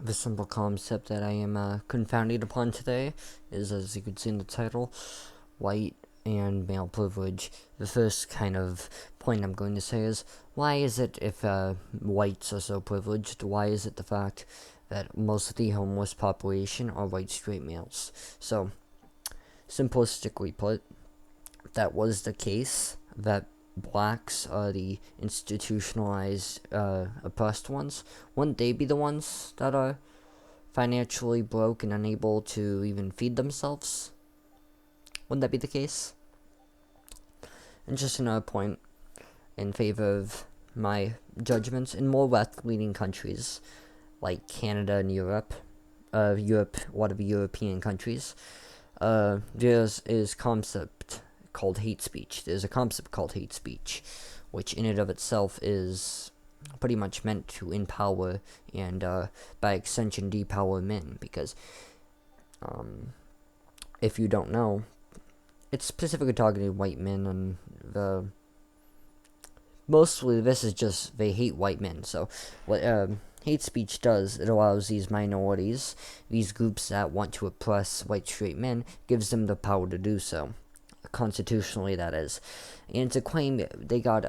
The simple concept that I am confounded upon today is, as you can see in the title, white and male privilege. The first kind of point I'm going to say is, why is it if whites are so privileged, why is it the fact that most of the homeless population are white straight males? So, simplistically put, if that was the case, that blacks are the institutionalized, oppressed ones, wouldn't they be the ones that are financially broke and unable to even feed themselves? Wouldn't that be the case? And just another point in favor of my judgments, in more left-leaning countries like Canada and Europe, a lot of European countries, there's is concept called hate speech. There's a concept called hate speech, which in and of itself is pretty much meant to empower and, by extension, depower men. Because, if you don't know, it's specifically targeting white men, and mostly this is just they hate white men. So what hate speech does, it allows these minorities, these groups that want to oppress white straight men, gives them the power to do so, constitutionally, that is. And to claim they got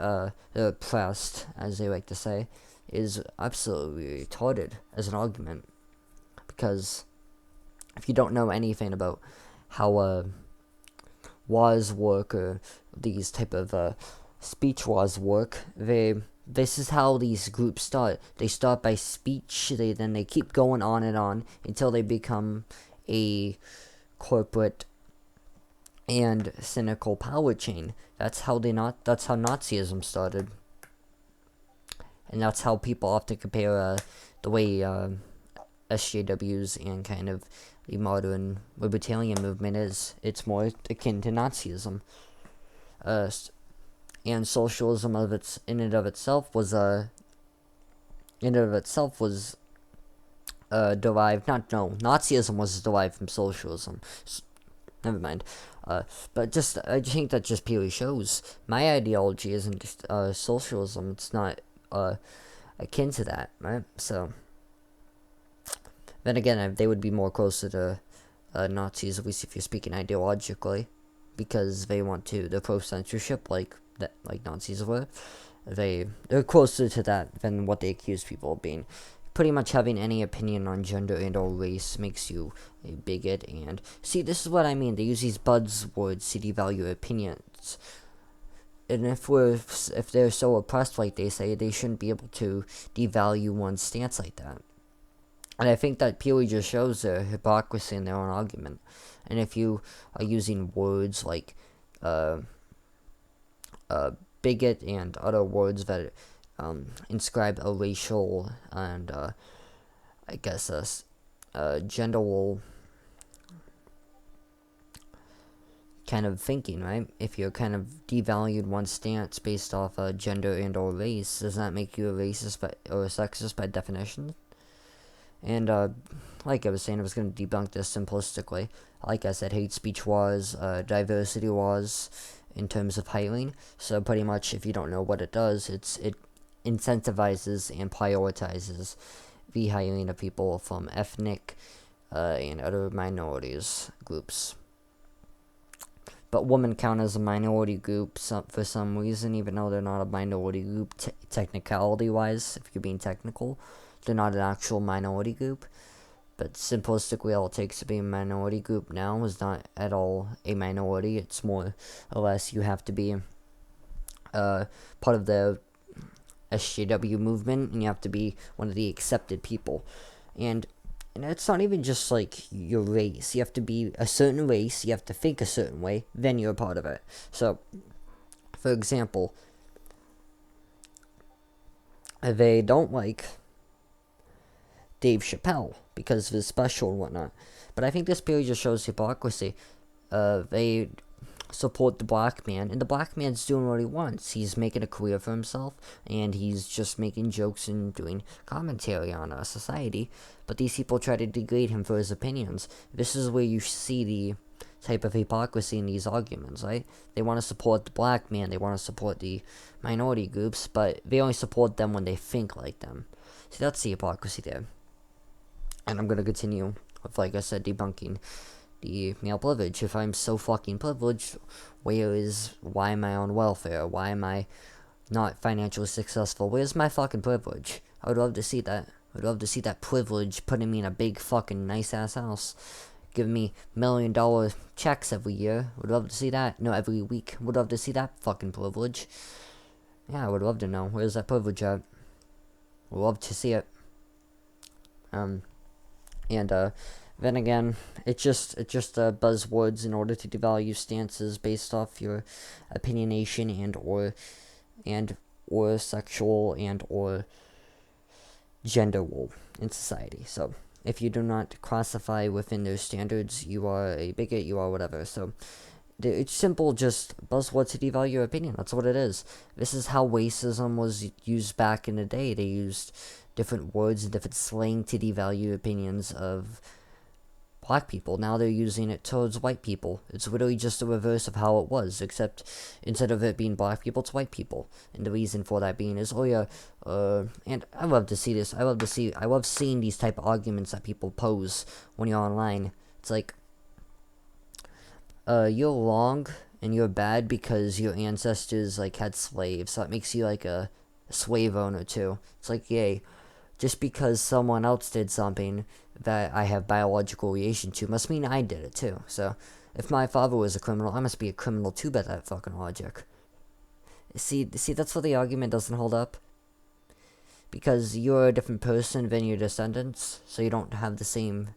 oppressed, as they like to say, is absolutely retarded as an argument. Because if you don't know anything about how laws work, or these type of speech laws work, this is how these groups start. They start by speech, then they keep going on and on until they become a corporate and cynical power chain. That's how Nazism started. And that's how people often compare the way SJWs and kind of the modern libertarian movement is. It's more akin to Nazism. And socialism in and of itself was derived. Nazism was derived from socialism. Never mind. But I think that just purely shows my ideology isn't just socialism. It's not akin to that, right? So then again, they would be more closer to Nazis, at least if you're speaking ideologically, because they're pro censorship, like Nazis were. They're closer to that than what they accuse people of being. Pretty much having any opinion on gender and or race makes you a bigot. And see, this is what I mean. They use these buzzwords to devalue opinions. And if they're so oppressed, like they say, they shouldn't be able to devalue one's stance like that. And I think that purely just shows their hypocrisy in their own argument. And if you are using words like bigot and other words that inscribe a racial and I guess a gender kind of thinking, right? If you're kind of devalued one's stance based off gender and or race, does that make you a racist or a sexist by definition? And like I was saying, I was going to debunk this simplistically. Like I said, hate speech laws, diversity laws in terms of hiring. So pretty much, if you don't know what it does, it incentivizes and prioritizes the hiring of people from ethnic and other minorities groups. But women count as a minority group for some reason, even though they're not a minority group technicality-wise, if you're being technical. They're not an actual minority group. But simplistically, all it takes to be a minority group now is not at all a minority. It's more or less you have to be part of the SJW movement, and you have to be one of the accepted people. And it's not even just like your race. You have to be a certain race, you have to think a certain way, then you're a part of it. So, for example, they don't like Dave Chappelle because of his special and whatnot. But I think this purely just shows hypocrisy. They support the black man, and the black man's doing what he wants. He's making a career for himself, and he's just making jokes and doing commentary on society. But these people try to degrade him for his opinions. This is where you see the type of hypocrisy in these arguments, right? They want to support the black man, they want to support the minority groups, but they only support them when they think like them. See, that's the hypocrisy there. And I'm gonna continue with, like I said, debunking the male privilege. If I'm so fucking privileged, why am I on welfare? Why am I not financially successful? Where's my fucking privilege? I would love to see that. I'd love to see that privilege putting me in a big fucking nice ass house, giving me $1 million checks every year. Would love to see that. No, every week. Would love to see that fucking privilege. Yeah, I would love to know. Where's that privilege at? Would love to see it. Um, and then again, it's just buzzwords in order to devalue stances based off your opinionation and or sexual and or gender role in society. So if you do not classify within those standards, you are a bigot, you are whatever. So it's simple, just buzzword to devalue your opinion. That's what it is. This is how racism was used back in the day. They used different words and different slang to devalue opinions of black people. Now they're using it towards white people. It's literally just the reverse of how it was, except instead of it being black people, it's white people. And the reason for that being is, oh yeah, and I love to see this. I love seeing these type of arguments that people pose when you're online. It's like, you're wrong and you're bad because your ancestors like had slaves, so that makes you like a slave owner too. It's like, yay, just because someone else did something that I have biological relation to must mean I did it too. So if my father was a criminal, I must be a criminal too by that fucking logic. See, that's where the argument doesn't hold up. Because you're a different person than your descendants, so you don't have the same.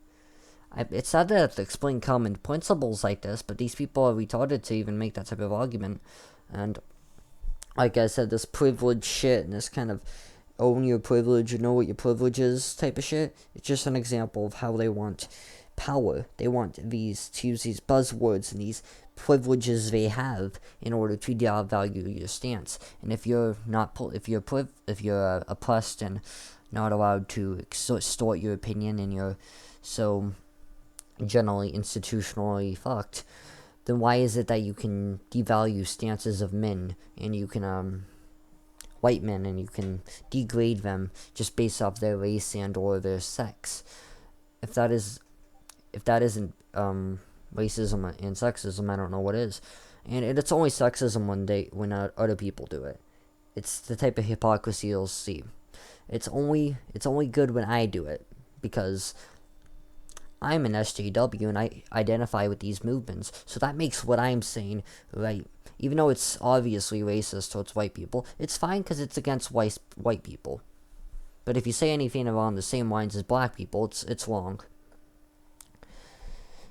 It's sad that I have to explain common principles like this, but these people are retarded to even make that type of argument. And like I said, this privilege shit and this kind of own your privilege, know what your privilege is type of shit, it's just an example of how they want power. They want to use these buzzwords and these privileges they have in order to devalue your stance. And if you're not, if you're oppressed and not allowed to extort your opinion, and you're so generally institutionally fucked, then why is it that you can devalue stances of men, and you can white men, and you can degrade them just based off their race and or their sex? If that isn't racism and sexism, I don't know what is. And it's only sexism when other people do it. It's the type of hypocrisy you'll see. It's only good when I do it, because I'm an SJW and I identify with these movements. So that makes what I'm saying right. Even though it's obviously racist towards white people, it's fine because it's against white people. But if you say anything along the same lines as black people, it's wrong.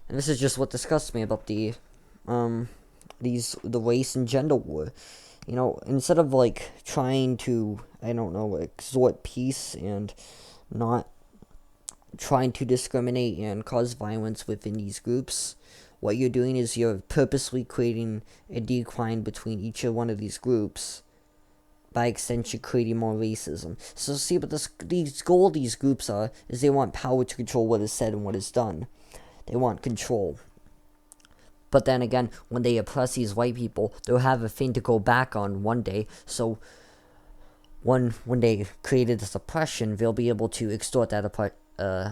And this is just what disgusts me about the race and gender war. You know, instead of like trying to, I don't know, exhort peace and not trying to discriminate and cause violence within these groups, what you're doing is you're purposely creating a decline between each one of these groups. By extension, creating more racism. So see, what these goal of these groups are is they want power to control what is said and what is done. They want control. But then again, when they oppress these white people, they'll have a thing to go back on one day. So when they created this oppression, they'll be able to extort that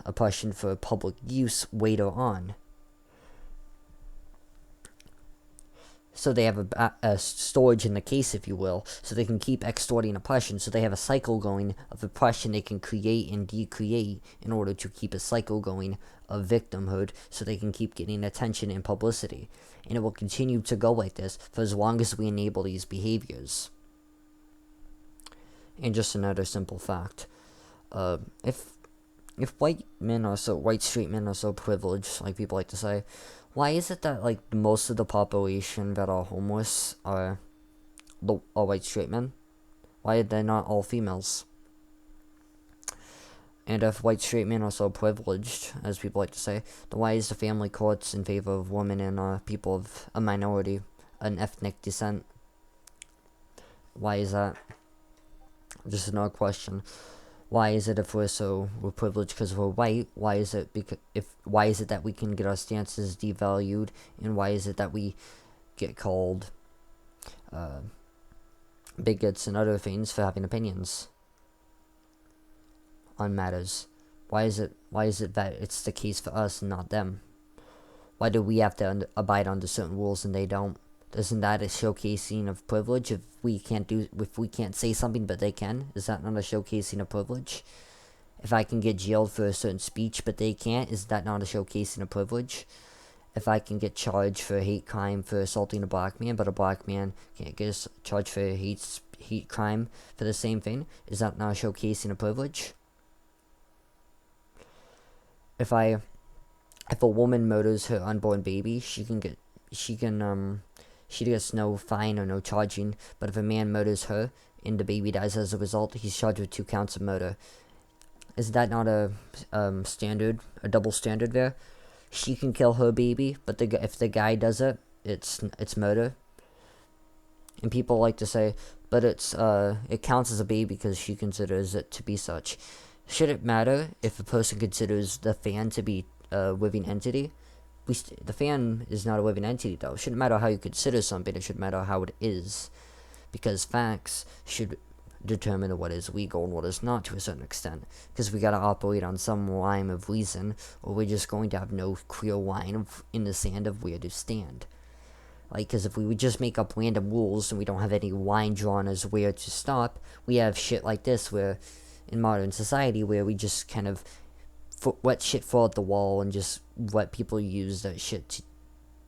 oppression for public use later on. So they have a storage in the case, if you will, so they can keep extorting oppression. So they have a cycle going of oppression they can create and decreate in order to keep a cycle going of victimhood, so they can keep getting attention and publicity. And it will continue to go like this for as long as we enable these behaviors. And just another simple fact, if white straight men are so privileged, like people like to say, why is it that like most of the population that are homeless are white straight men? Why are they not all females? And if white straight men are so privileged, as people like to say, then why is the family courts in favor of women and people of a minority, an ethnic descent? Why is that? Just another question. Why is it if we're privileged because we're white? Why is it that we can get our stances devalued, and why is it that we get called bigots and other things for having opinions on matters? Why is it that it's the case for us and not them? Why do we have to abide under certain rules and they don't? Isn't that a showcasing of privilege? If we can't say something but they can, is that not a showcasing of privilege? If I can get jailed for a certain speech but they can't, is that not a showcasing of privilege? If I can get charged for a hate crime for assaulting a black man, but a black man can't get charged for a hate crime for the same thing, is that not a showcasing of privilege? If a woman murders her unborn baby, she gets no fine or no charging. But if a man murders her and the baby dies as a result, he's charged with 2 counts of murder. Is that not a double standard there? She can kill her baby, but if the guy does it, it's murder. And people like to say, but it counts as a baby because she considers it to be such. Should it matter if a person considers the fan to be a living entity? The fan is not a living entity, though. It shouldn't matter how you consider something. It should matter how it is, because facts should determine what is legal and what is not to a certain extent. Because we gotta operate on some line of reason, or we're just going to have no clear line in the sand of where to stand. Like, because if we would just make up random rules and we don't have any line drawn as where to stop, we have shit like this where, in modern society, where we just kind of let shit fall at the wall and just let people use that shit to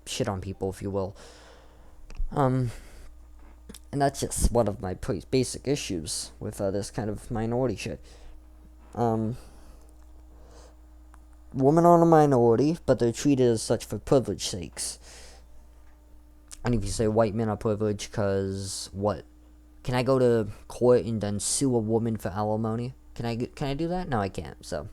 shit on people, if you will. And that's just one of my basic issues with this kind of minority shit. Women are a minority, but they're treated as such for privilege sakes. And if you say white men are privileged because what? Can I go to court and then sue a woman for alimony? Can I do that? No, I can't. So,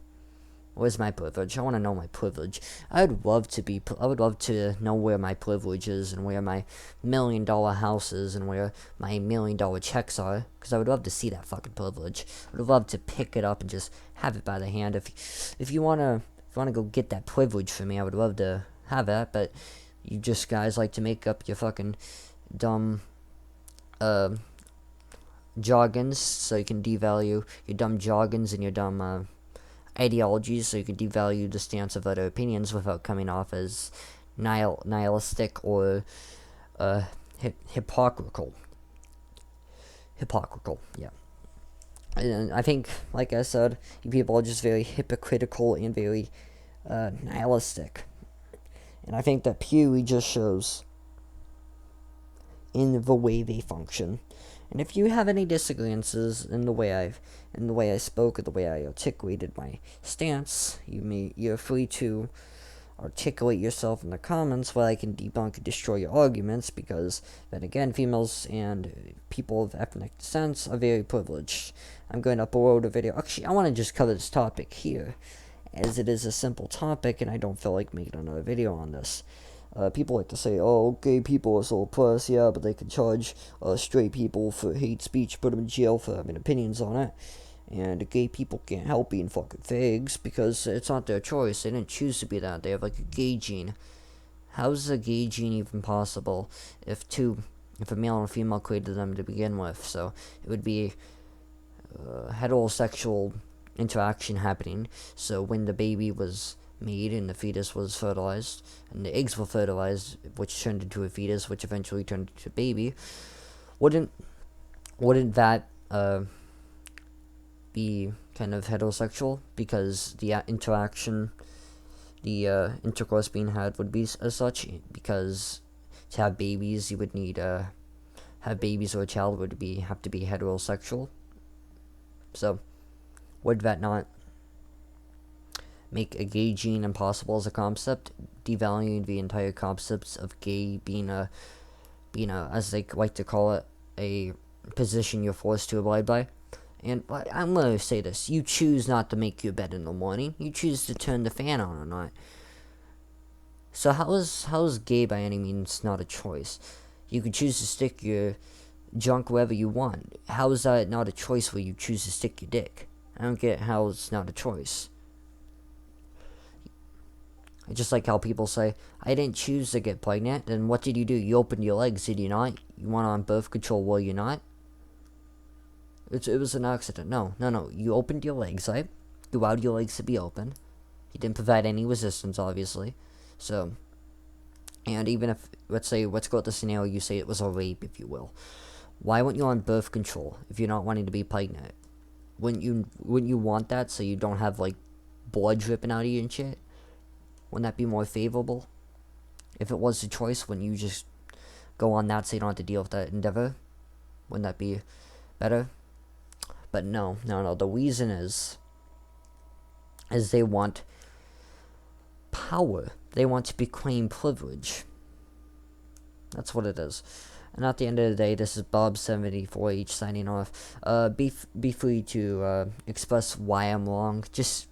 where's my privilege? I want to know my privilege. I would love to know where my privilege is and where my $1 million house is and where my $1 million checks are. Because I would love to see that fucking privilege. I would love to pick it up and just have it by the hand. If you wanna go get that privilege for me, I would love to have that. But you just guys like to make up your fucking dumb jargons so you can devalue your dumb jargons and your dumb ideologies so you can devalue the stance of other opinions without coming off as nihilistic or hypocritical. Yeah. And I think, like I said, you people are just very hypocritical and very nihilistic. And I think that purely just shows in the way they function. And if you have any disagreements in the way I spoke or the way I articulated my stance, you're free to articulate yourself in the comments while I can debunk and destroy your arguments, because then again, females and people of ethnic descent are very privileged. I'm going to upload a video. Actually, I want to just cover this topic here, as it is a simple topic and I don't feel like making another video on this. People like to say, oh, gay people are so oppressed, yeah, but they can charge straight people for hate speech, put them in jail for having opinions on it. And gay people can't help being fucking fags because it's not their choice. They didn't choose to be that. They have like a gay gene. How's a gay gene even possible if a male and a female created them to begin with? So it would be heterosexual interaction happening. So when the baby was made and the fetus was fertilized and the eggs were fertilized, which turned into a fetus, which eventually turned into a baby, wouldn't that be kind of heterosexual, because the interaction, the intercourse being had would be as such? Because to have babies, you would need have babies, or a child would have to be heterosexual. So would that not make a gay gene impossible as a concept, devaluing the entire concepts of gay being a, as they like to call it, a position you're forced to abide by? And I'm going to say this. You choose not to make your bed in the morning. You choose to turn the fan on or not. So how is gay by any means not a choice? You can choose to stick your junk wherever you want. How is that not a choice where you choose to stick your dick? I don't get how it's not a choice. Just like how people say, I didn't choose to get pregnant. Then what did you do? You opened your legs, did you not? You went on birth control, were you not? It was an accident. No. You opened your legs, right? You allowed your legs to be open. You didn't provide any resistance, obviously. So, and even if, let's go with the scenario, you say it was a rape, if you will. Why weren't you on birth control if you're not wanting to be pregnant? Wouldn't you want that so you don't have, like, blood dripping out of you and shit? Wouldn't that be more favorable? If it was the choice, wouldn't you just go on that so you don't have to deal with that endeavor? Wouldn't that be better? But no. The reason is they want power. They want to claim privilege. That's what it is. And at the end of the day, this is Bob74H signing off. Be free to express why I'm wrong. Just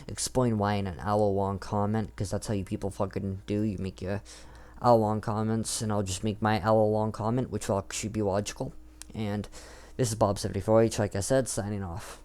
explain why in an hour-long comment, because that's how you people fucking do. You make your hour-long comments, and I'll just make my hour-long comment, which will actually be logical. And this is Bob74H, like I said, signing off.